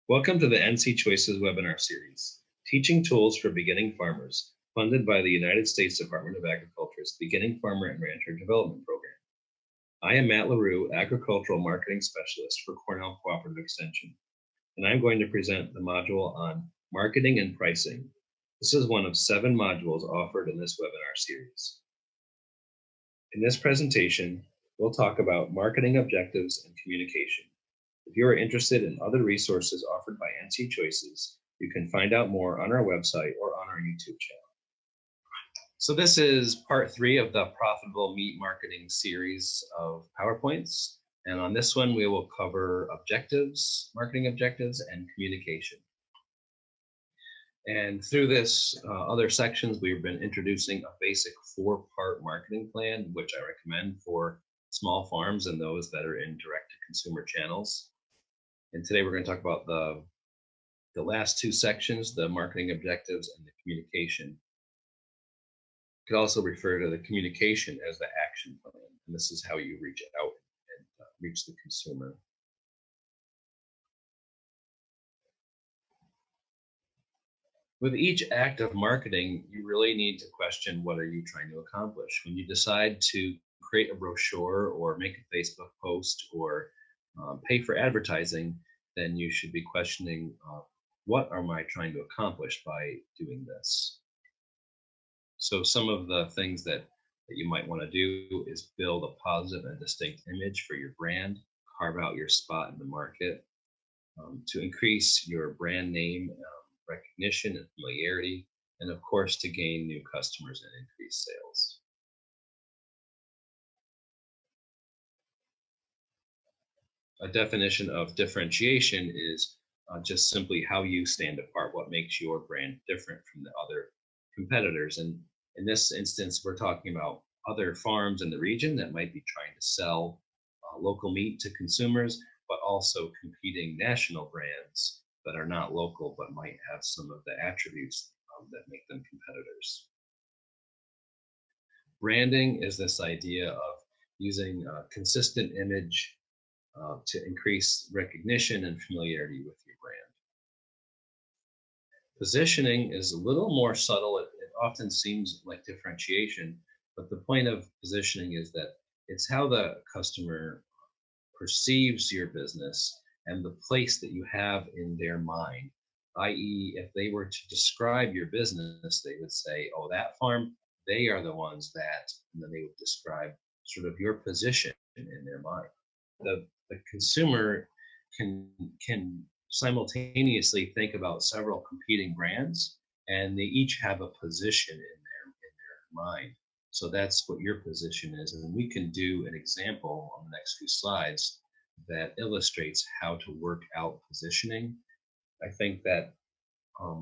Welcome to the NC Choices webinar series, Teaching Tools for Beginning Farmers, funded by the United States Department of Agriculture's Beginning Farmer and Rancher Development Program. I am Matt LaRue, Agricultural Marketing Specialist for Cornell Cooperative Extension, and I'm going to present the module on marketing and pricing. This is one of 7 modules offered in this webinar series. In this presentation, we'll talk about marketing objectives and communication. If you are interested in other resources offered by NC Choices, you can find out more on our website or on our YouTube channel. So this is part 3 of the Profitable Meat Marketing series of PowerPoints. And on this one, we will cover objectives, marketing objectives, and communication. And through this other sections, we've been introducing a basic 4-part marketing plan, which I recommend for small farms and those that are in direct-to-consumer channels. And today we're going to talk about the last 2 sections, the marketing objectives and the communication. You could also refer to the communication as the action plan, and this is how you reach out and reach the consumer. With each act of marketing, you really need to question, what are you trying to accomplish? When you decide to create a brochure or make a Facebook post or pay for advertising, then you should be questioning, what am I trying to accomplish by doing this? So some of the things that you might want to do is build a positive and distinct image for your brand, carve out your spot in the market, to increase your brand name recognition and familiarity, and of course to gain new customers and increase sales. A definition of differentiation is just simply how you stand apart, what makes your brand different from the other competitors. And in this instance, we're talking about other farms in the region that might be trying to sell local meat to consumers, but also competing national brands that are not local but might have some of the attributes that make them competitors. Branding is this idea of using a consistent image to increase recognition and familiarity with your brand. Positioning is a little more subtle. It often seems like differentiation, but the point of positioning is that it's how the customer perceives your business and the place that you have in their mind, i.e., if they were to describe your business, they would say, oh, that farm, they are the ones that, and then they would describe sort of your position in their mind. The consumer can simultaneously think about several competing brands, and they each have a position in their mind. So that's what your position is. And we can do an example on the next few slides that illustrates how to work out positioning. I think that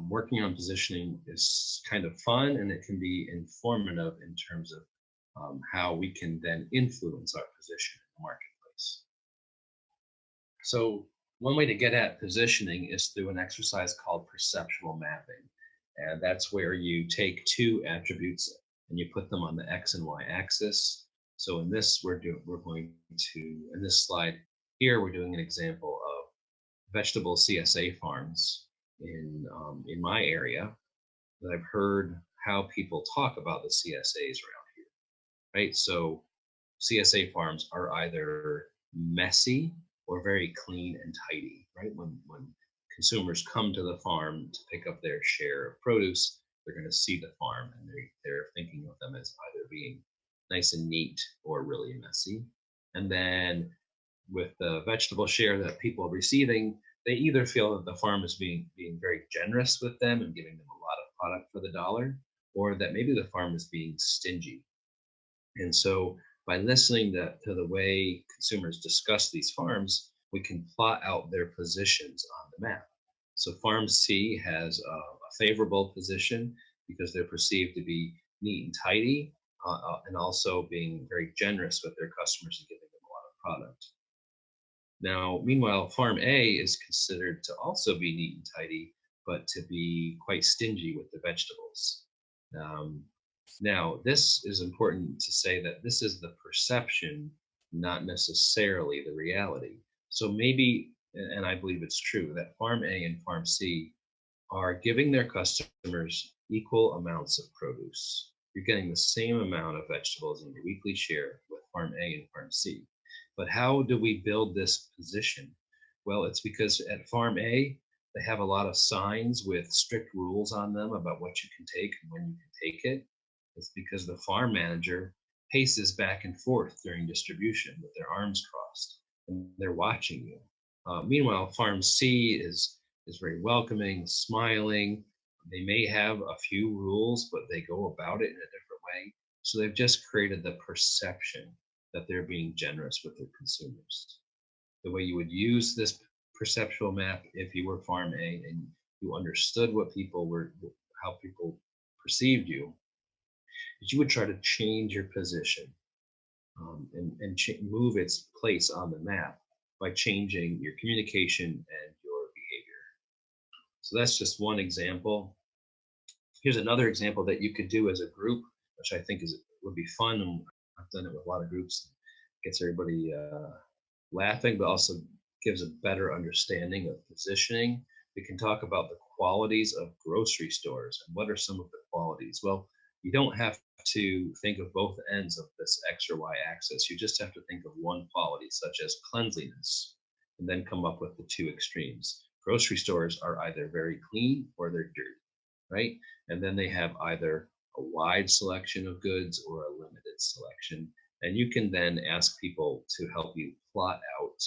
working on positioning is kind of fun, and it can be informative in terms of how we can then influence our position in the marketplace. So one way to get at positioning is through an exercise called perceptual mapping. And that's where you take 2 attributes and you put them on the X and Y axis. So in this, we're going to, in this slide here, we're doing an example of vegetable CSA farms in my area that I've heard how people talk about the CSAs around here, right? So CSA farms are either messy or very clean and tidy, right? When consumers come to the farm to pick up their share of produce, they're going to see the farm and they're thinking of them as either being nice and neat or really messy. And then with the vegetable share that people are receiving, they either feel that the farm is being very generous with them and giving them a lot of product for the dollar, or that maybe the farm is being stingy. And so by listening to the way consumers discuss these farms, we can plot out their positions on the map. So Farm C has a favorable position because they're perceived to be neat and tidy, and also being very generous with their customers and giving them a lot of product. Now, meanwhile, Farm A is considered to also be neat and tidy, but to be quite stingy with the vegetables. Now, this is important to say that this is the perception, not necessarily the reality. So maybe and I believe it's true, that Farm A and Farm C are giving their customers equal amounts of produce. You're getting the same amount of vegetables in your weekly share with Farm A and Farm C. But how do we build this position? Well, it's because at Farm A, they have a lot of signs with strict rules on them about what you can take and when you can take it. It's because the farm manager paces back and forth during distribution with their arms crossed, and they're watching you. Meanwhile, Farm C is very welcoming, smiling. They may have a few rules, but they go about it in a different way. So they've just created the perception that they're being generous with their consumers. The way you would use this perceptual map if you were Farm A and you understood what people were, how people perceived you, is you would try to change your position and move its place on the map by changing your communication and your behavior. So that's just one example. Here's another example that you could do as a group, which I think would be fun. And I've done it with a lot of groups. Gets everybody laughing, but also gives a better understanding of positioning. We can talk about the qualities of grocery stores and what are some of the qualities. Well, you don't have to think of both ends of this X or Y axis. You just have to think of one quality, such as cleanliness, and then come up with the two extremes. Grocery stores are either very clean or they're dirty, right? And then they have either a wide selection of goods or a limited selection. And you can then ask people to help you plot out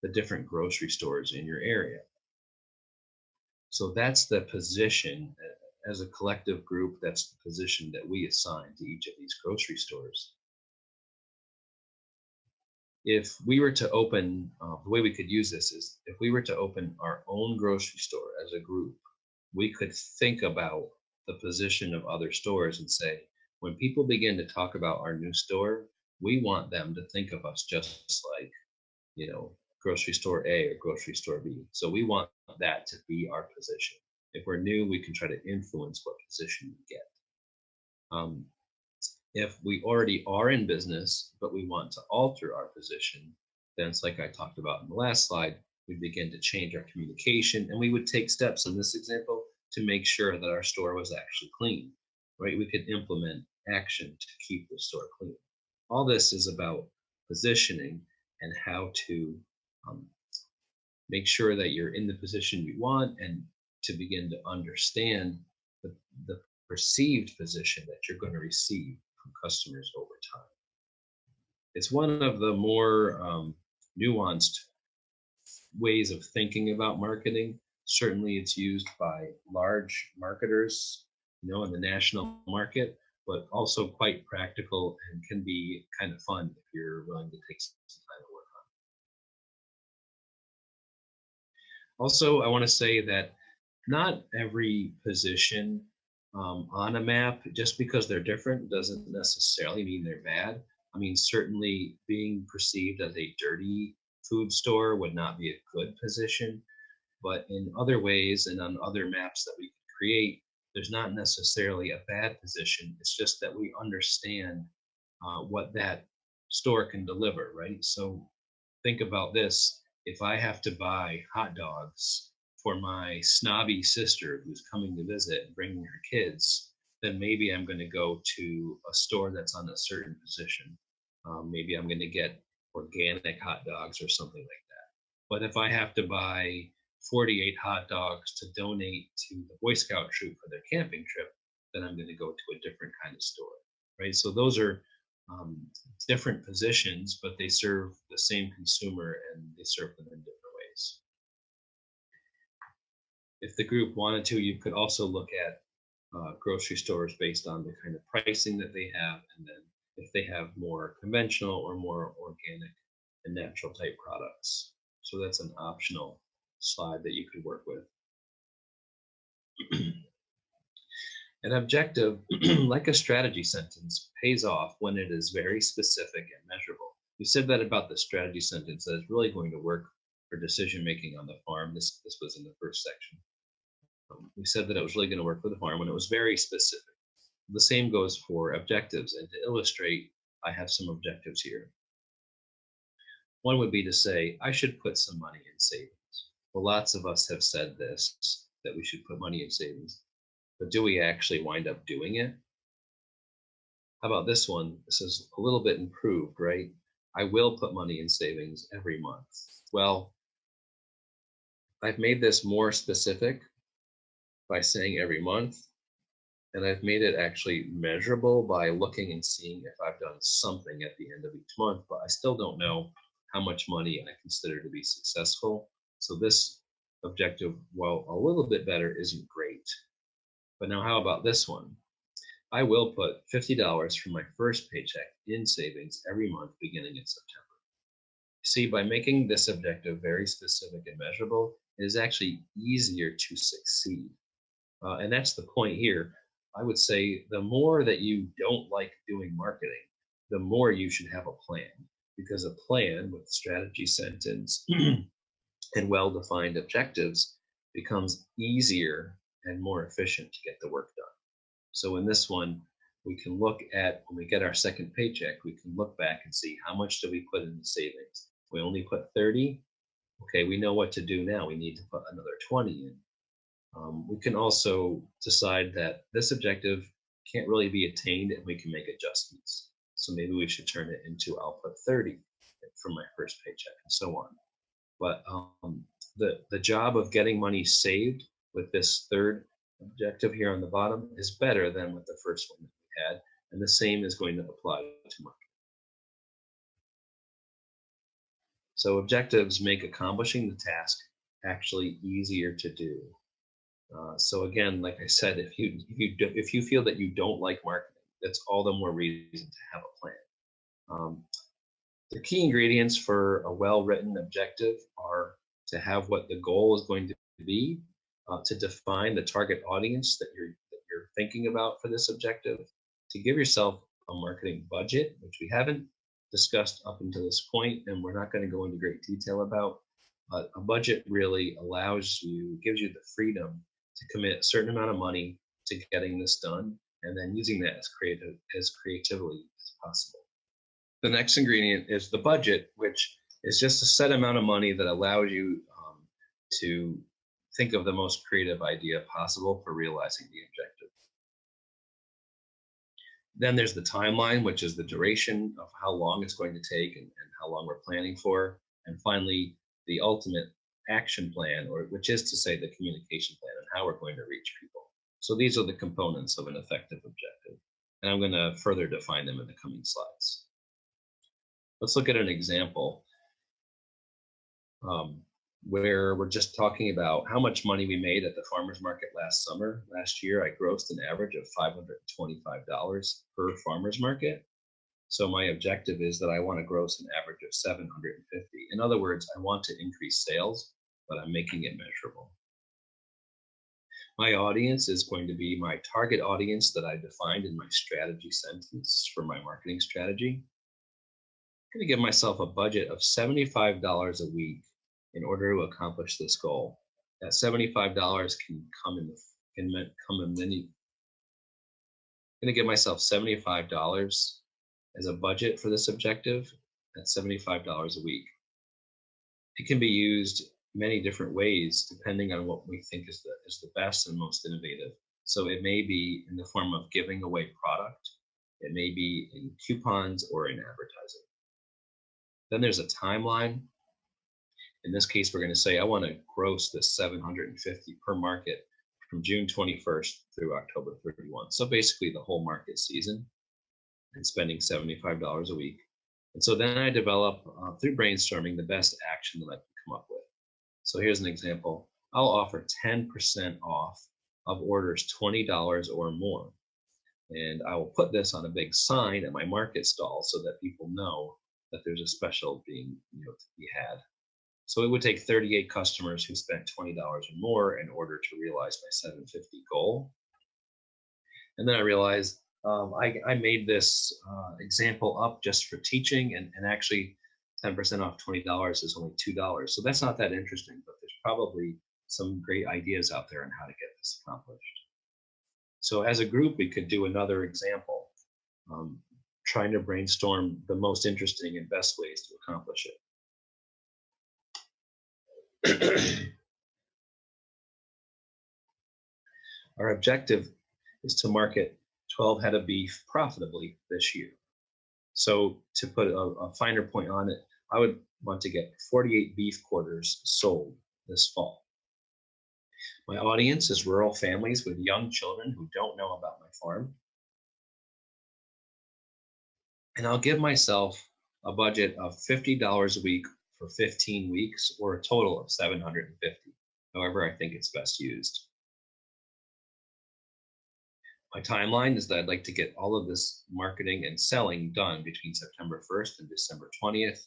the different grocery stores in your area. So that's the position as a collective group. That's the position that we assign to each of these grocery stores. If we were to open, the way we could use this is if we were to open our own grocery store as a group, we could think about the position of other stores and say, when people begin to talk about our new store, we want them to think of us just like, grocery store A or grocery store B. So we want that to be our position. If we're new, we can try to influence what position we get. If we already are in business, but we want to alter our position, then it's like I talked about in the last slide, we begin to change our communication, and we would take steps in this example to make sure that our store was actually clean, right? We could implement action to keep the store clean. All this is about positioning and how to make sure that you're in the position you want and to begin to understand the perceived position that you're going to receive from customers over time. It's one of the more nuanced ways of thinking about marketing. Certainly it's used by large marketers, in the national market, but also quite practical and can be kind of fun if you're willing to take some time to work on it. Also, I want to say that not every position on a map, just because they're different, doesn't necessarily mean they're bad. I mean, certainly being perceived as a dirty food store would not be a good position, but in other ways and on other maps that we can create, there's not necessarily a bad position. It's just that we understand what that store can deliver, right? So think about this. If I have to buy hot dogs for my snobby sister who's coming to visit and bringing her kids, then maybe I'm going to go to a store that's on a certain position. Maybe I'm going to get organic hot dogs or something like that. But if I have to buy 48 hot dogs to donate to the Boy Scout troop for their camping trip, then I'm going to go to a different kind of store, right? So those are different positions, but they serve the same consumer and they serve them in different ways. If the group wanted to, you could also look at grocery stores based on the kind of pricing that they have, and then if they have more conventional or more organic and natural type products. So that's an optional slide that you could work with. An objective, like a strategy sentence, pays off when it is very specific and measurable. We said that about the strategy sentence, that is really going to work for decision making on the farm. This was in the first section. We said that it was really going to work for the farm when it was very specific. The same goes for objectives. And to illustrate, I have some objectives here. One would be to say, I should put some money in savings. Well, lots of us have said this, that we should put money in savings, but do we actually wind up doing it? How about this one? This is a little bit improved, right? I will put money in savings every month. Well, I've made this more specific by saying every month, and I've made it actually measurable by looking and seeing if I've done something at the end of each month, but I still don't know how much money I consider to be successful. So this objective, while a little bit better, isn't great. But now how about this one? I will put $50 from my first paycheck in savings every month beginning in September. See, by making this objective very specific and measurable, it is actually easier to succeed. And that's the point here. I would say the more that you don't like doing marketing, the more you should have a plan, because a plan with strategy sentence and well defined objectives becomes easier and more efficient to get the work done. So in this one, we can look at when we get our second paycheck, we can look back and see how much do we put in the savings. We only put 30. Okay, we know what to do now. We need to put another 20 in. We can also decide that this objective can't really be attained and we can make adjustments. So maybe we should turn it into I'll put 30 from my first paycheck and so on. But the job of getting money saved with this third objective here on the bottom is better than with the first one that we had. And the same is going to apply to marketing. So objectives make accomplishing the task actually easier to do. So again, like I said, if you feel that you don't like marketing, that's all the more reason to have a plan. The key ingredients for a well-written objective are to have what the goal is going to be, to define the target audience that you're thinking about for this objective, to give yourself a marketing budget, which we haven't discussed up until this point, and we're not going to go into great detail about. But a budget really gives you the freedom to commit a certain amount of money to getting this done, and then using that as creatively as possible. The next ingredient is the budget, which is just a set amount of money that allows you to think of the most creative idea possible for realizing the objective. Then there's the timeline, which is the duration of how long it's going to take and how long we're planning for. And finally, the ultimate action plan, which is to say the communication plan and how we're going to reach people. So these are the components of an effective objective. And I'm going to further define them in the coming slides. Let's look at an example where we're just talking about how much money we made at the farmer's market last summer. Last year, I grossed an average of $525 per farmer's market. So my objective is that I want to gross an average of 750. In other words, I want to increase sales, but I'm making it measurable. My audience is going to be my target audience that I defined in my strategy sentence for my marketing strategy. I'm going to give myself a budget of $75 a week in order to accomplish this goal. That $75 can come in many. I'm going to give myself $75 as a budget for this objective. That's $75 a week. It can be used many different ways depending on what we think is the best and most innovative. So it may be in the form of giving away product. It may be in coupons or in advertising. Then there's a timeline. In this case, we're going to say I want to gross this 750 per market from June 21st through October 31. So basically the whole market season, and spending $75 a week. And so then I develop through brainstorming the best action that I can come up with. So here's an example. I'll offer 10% off of orders $20 or more. And I will put this on a big sign at my market stall so that people know that there's a special being to be had. So it would take 38 customers who spent $20 or more in order to realize my 750 goal. And then I realized I made this example up just for teaching, and actually 10% off $20 is only $2. So that's not that interesting, but there's probably some great ideas out there on how to get this accomplished. So as a group, we could do another example, trying to brainstorm the most interesting and best ways to accomplish it. Our objective is to market 12 head of beef profitably this year. So to put a finer point on it, I would want to get 48 beef quarters sold this fall. My audience is rural families with young children who don't know about my farm. And I'll give myself a budget of $50 a week for 15 weeks, or a total of 750. However, I think it's best used. My timeline is that I'd like to get all of this marketing and selling done between September 1st and December 20th.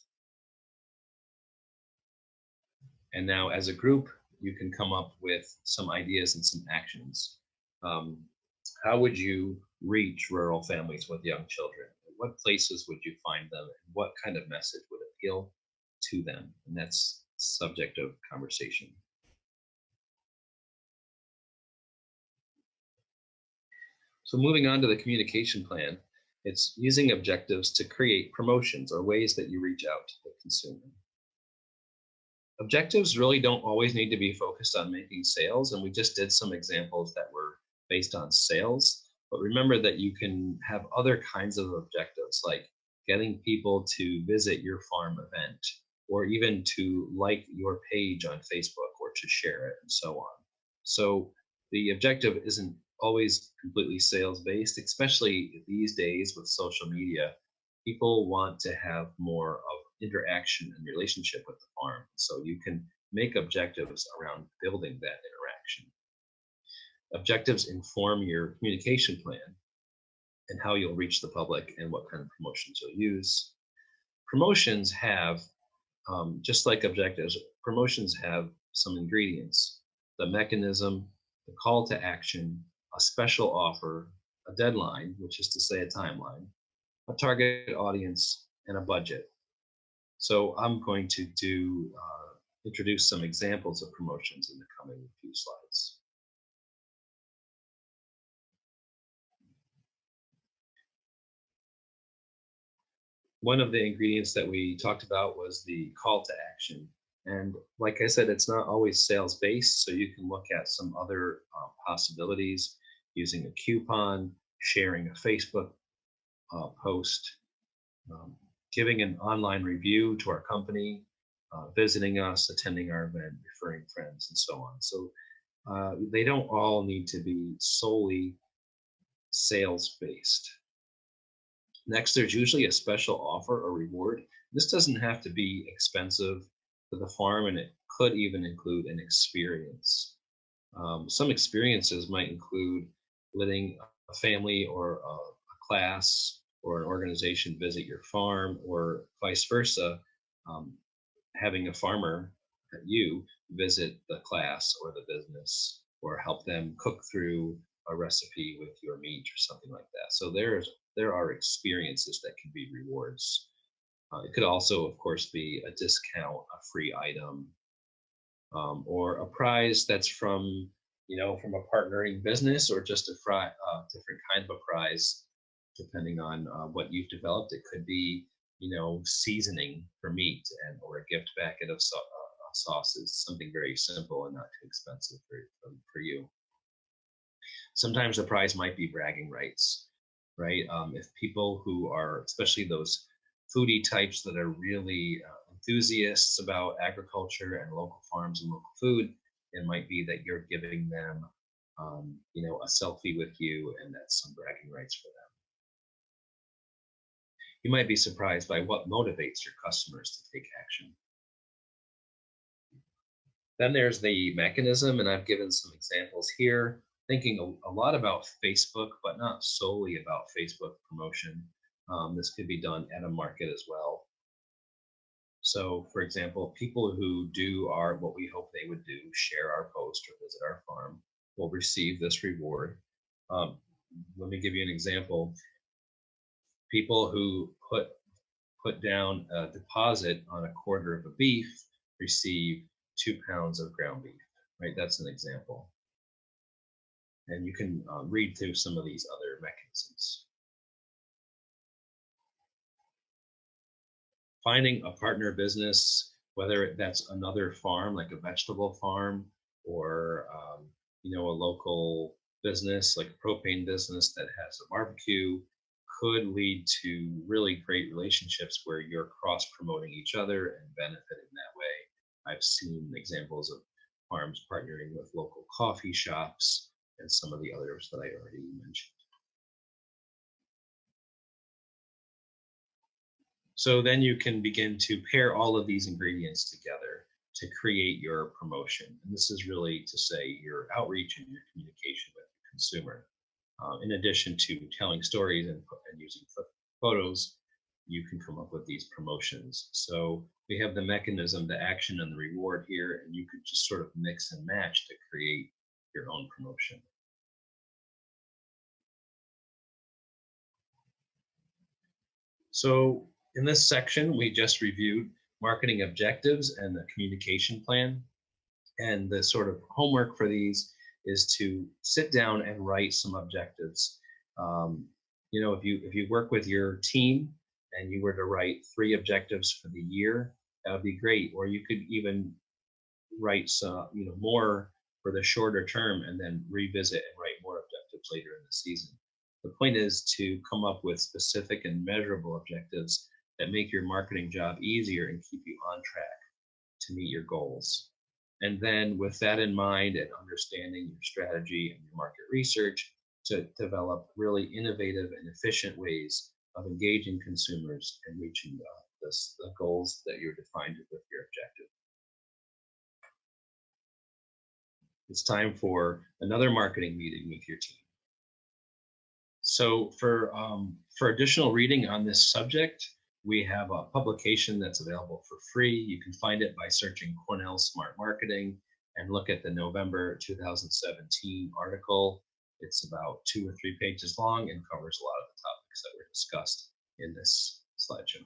And now, as a group, you can come up with some ideas and some actions. How would you reach rural families with young children? What places would you find them? And what kind of message would appeal to them? And that's subject of conversation. So moving on to the communication plan, it's using objectives to create promotions or ways that you reach out to the consumer. Objectives really don't always need to be focused on making sales, and we just did some examples that were based on sales. But remember that you can have other kinds of objectives, like getting people to visit your farm event, or even to like your page on Facebook or to share it, and so on. So the objective isn't always completely sales based, especially these days with social media. People want to have more of interaction and relationship with the farm. So you can make objectives around building that interaction. Objectives inform your communication plan and how you'll reach the public and what kind of promotions you'll use. Promotions have, just like objectives, promotions have some ingredients: the mechanism, the call to action, a special offer, a deadline, which is to say a timeline, a target audience, and a budget. So I'm going to introduce some examples of promotions in the coming few slides. One of the ingredients that we talked about was the call to action. And like I said, it's not always sales based, so you can look at some other possibilities: using a coupon, sharing a Facebook post, giving an online review to our company, visiting us, attending our event, referring friends, and so on. So they don't all need to be solely sales based. Next, there's usually a special offer or reward. This doesn't have to be expensive for the farm, and it could even include an experience. Some experiences might include letting a family or a class or an organization visit your farm, or vice versa, having a farmer, you, visit the class or the business, or help them cook through a recipe with your meat or something like that. So there are experiences that can be rewards. It could also, of course, be a discount, a free item, or a prize that's from from a partnering business, or just a different kind of a prize, depending on what you've developed. It could be seasoning for meat, and or a gift packet of sauces, something very simple and not too expensive for you. Sometimes the prize might be bragging rights, right? If people who are, especially those foodie types that are really enthusiasts about agriculture and local farms and local food, it might be that you're giving them, a selfie with you, and that's some bragging rights for them. You might be surprised by what motivates your customers to take action. Then there's the mechanism, and I've given some examples here, thinking a lot about Facebook, but not solely about Facebook promotion. This could be done at a market as well. So, for example, people who do what we hope they would do, share our post or visit our farm, will receive this reward. Let me give you an example. People who put down a deposit on a quarter of a beef receive 2 pounds of ground beef, right? That's an example. And you can read through some of these other mechanisms. Finding a partner business, whether that's another farm, like a vegetable farm, or a local business, like a propane business that has a barbecue, could lead to really great relationships where you're cross promoting each other and benefiting that way. I've seen examples of farms partnering with local coffee shops and some of the others that I already mentioned. So then you can begin to pair all of these ingredients together to create your promotion. And this is really to say your outreach and your communication with the consumer. In addition to telling stories and using photos, you can come up with these promotions. So we have the mechanism, the action, and the reward here, and you could just sort of mix and match to create your own promotion. So in this section, we just reviewed marketing objectives and the communication plan. And the sort of homework for these is to sit down and write some objectives. Um, if you work with your team and you were to write 3 objectives for the year, that would be great. Or you could even write some, more for the shorter term and then revisit and write more objectives later in the season. The point is to come up with specific and measurable objectives that make your marketing job easier and keep you on track to meet your goals. And then, with that in mind and understanding your strategy and your market research, to develop really innovative and efficient ways of engaging consumers and reaching the goals that you're defined with your objective. It's time for another marketing meeting with your team. So for additional reading on this subject, we have a publication that's available for free. You can find it by searching Cornell Smart Marketing and look at the November 2017 article. It's about 2 or 3 pages long and covers a lot of the topics that were discussed in this slideshow.